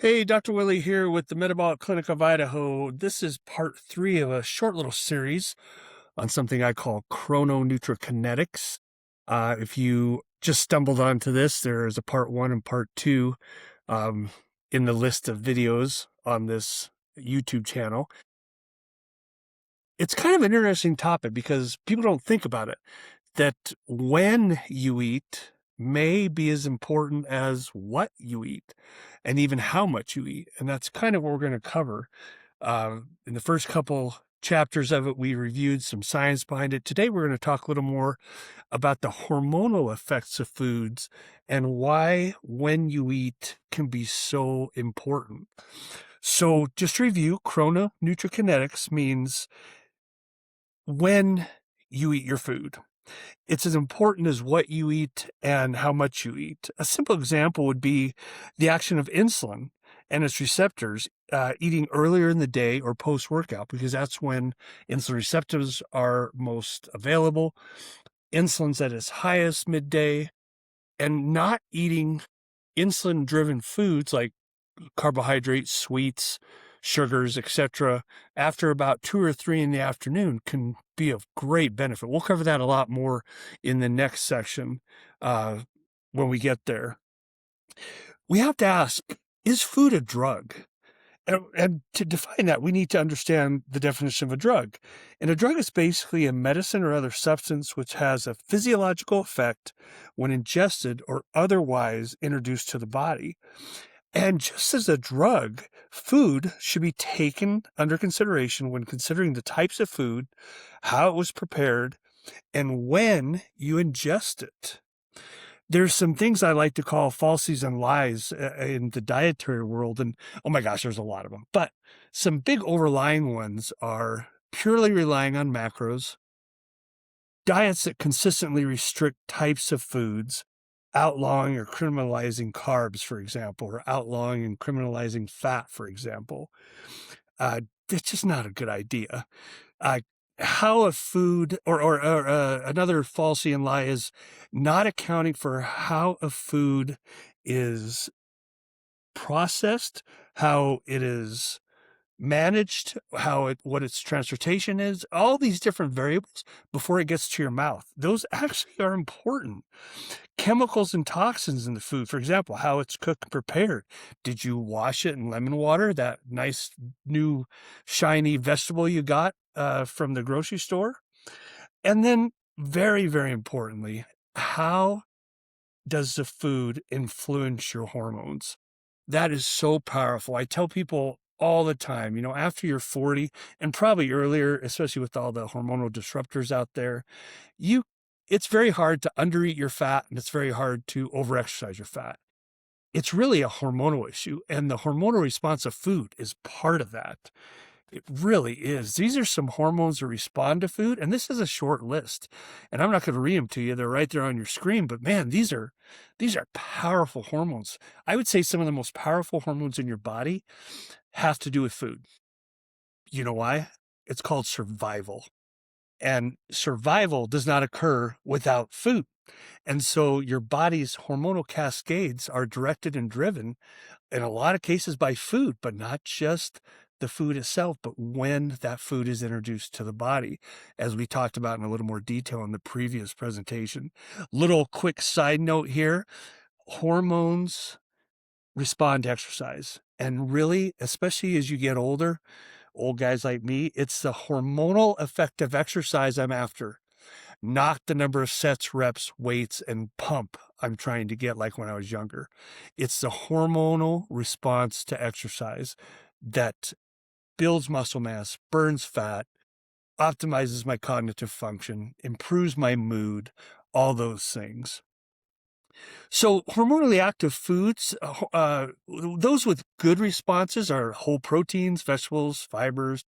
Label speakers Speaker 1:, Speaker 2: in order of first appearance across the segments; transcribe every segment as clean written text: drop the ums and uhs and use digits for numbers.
Speaker 1: Hey, Dr. Willey here with the Metabolic Clinic of Idaho. This is part 3 of a short little series on something I call chrononutrakinetics. If you just stumbled onto this, there is a part 1 and part 2 um, in the list of videos on this YouTube channel. It's kind of an interesting topic because people don't think about it, that when you eat may be as important as what you eat and even how much you eat. And that's kind of what we're going to cover. In the first couple chapters of it, we reviewed some science behind it. Today, we're going to talk a little more about the hormonal effects of foods and why when you eat can be so important. So just to review, chrononutrakinetics means when you eat your food. It's as important as what you eat and how much you eat. A simple example would be the action of insulin and its receptors eating earlier in the day or post-workout, because that's when insulin receptors are most available. Insulin's at its highest midday, and not eating insulin-driven foods like carbohydrates, sweets, sugars, etc., after about 2 or 3 in the afternoon can be of great benefit. We'll cover that a lot more in the next section when we get there. We have to ask, is food a drug? And to define that, we need to understand the definition of a drug. And a drug is basically a medicine or other substance which has a physiological effect when ingested or otherwise introduced to the body. And just as a drug, food should be taken under consideration when considering the types of food, how it was prepared, and when you ingest it. There's some things I like to call falsies and lies in the dietary world, and oh my gosh, there's a lot of them. But some big overlying ones are purely relying on macros, diets that consistently restrict types of foods, outlawing or criminalizing carbs, for example, or outlawing and criminalizing fat, for example. It's just not a good idea. How a food or another falsity and lie is not accounting for how a food is processed, how it is managed, what its transportation is, all these different variables before it gets to your mouth. Those actually are important. Chemicals and toxins in the food, for example, how it's cooked and prepared. Did you wash it in lemon water, that nice new shiny vegetable you got from the grocery store? And then very, very importantly, how does the food influence your hormones? That is so powerful. I tell people all the time, after you're 40 and probably earlier, especially with all the hormonal disruptors out there, it's very hard to undereat your fat and it's very hard to overexercise your fat. It's really a hormonal issue, and the hormonal response of food is part of that. It really is. These are some hormones that respond to food, and this is a short list. And I'm not going to read them to you. They're right there on your screen. But man, these are powerful hormones. I would say some of the most powerful hormones in your body have to do with food. You know why? It's called survival. And survival does not occur without food. And so your body's hormonal cascades are directed and driven in a lot of cases by food, but not just the food itself, but when that food is introduced to the body, as we talked about in a little more detail in the previous presentation. Little quick side note here, hormones respond to exercise. And really, especially as you get older, old guys like me, it's the hormonal effect of exercise I'm after, not the number of sets, reps, weights, and pump I'm trying to get like when I was younger. It's the hormonal response to exercise that builds muscle mass, burns fat, optimizes my cognitive function, improves my mood, all those things. So hormonally active foods, those with good responses are whole proteins, vegetables, fibers,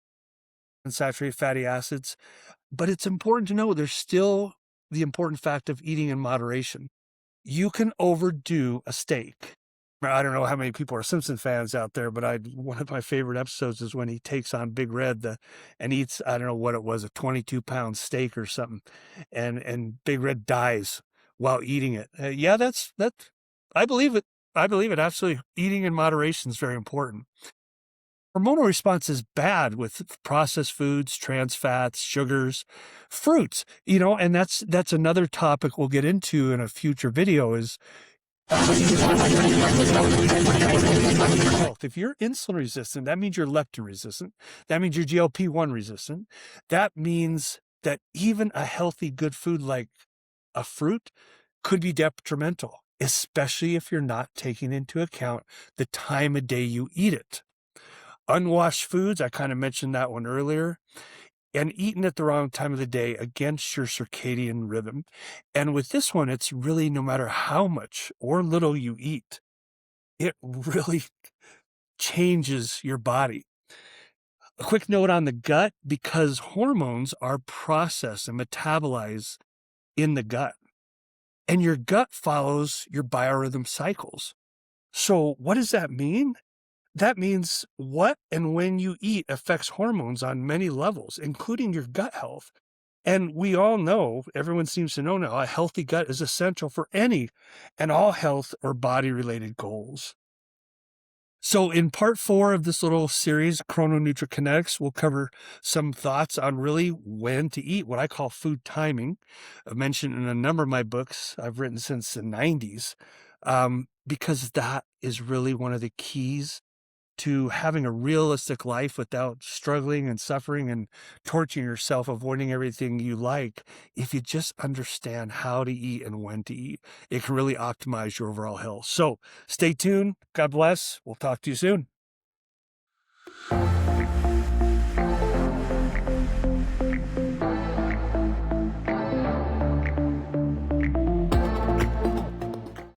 Speaker 1: and saturated fatty acids. But it's important to know there's still the important fact of eating in moderation. You can overdo a steak. I don't know how many people are Simpson fans out there, but one of my favorite episodes is when he takes on Big Red and eats, I don't know what it was, a 22-pound steak or something, and Big Red dies while eating it. Yeah, that's I believe it. I believe it. Absolutely. Eating in moderation is very important. Hormonal response is bad with processed foods, trans fats, sugars, fruits, and that's another topic we'll get into in a future video is health. If you're insulin resistant, that means you're leptin resistant. That means you're GLP-1 resistant. That means that even a healthy, good food like a fruit could be detrimental, especially if you're not taking into account the time of day you eat it. Unwashed foods, I kind of mentioned that one earlier, and eaten at the wrong time of the day against your circadian rhythm. And with this one, it's really no matter how much or little you eat, it really changes your body. A quick note on the gut, because hormones are processed and metabolized in the gut, and your gut follows your biorhythm cycles. So what does that mean? That means what and when you eat affects hormones on many levels, including your gut health. And we all know, everyone seems to know now, a healthy gut is essential for any and all health or body-related goals. So in part 4 of this little series, Chrononutrakinetics, we'll cover some thoughts on really when to eat, what I call food timing. I've mentioned in a number of my books I've written since the 90s, because that is really one of the keys to having a realistic life without struggling and suffering and torturing yourself, avoiding everything you like. If you just understand how to eat and when to eat, it can really optimize your overall health. So stay tuned. God bless. We'll talk to you soon.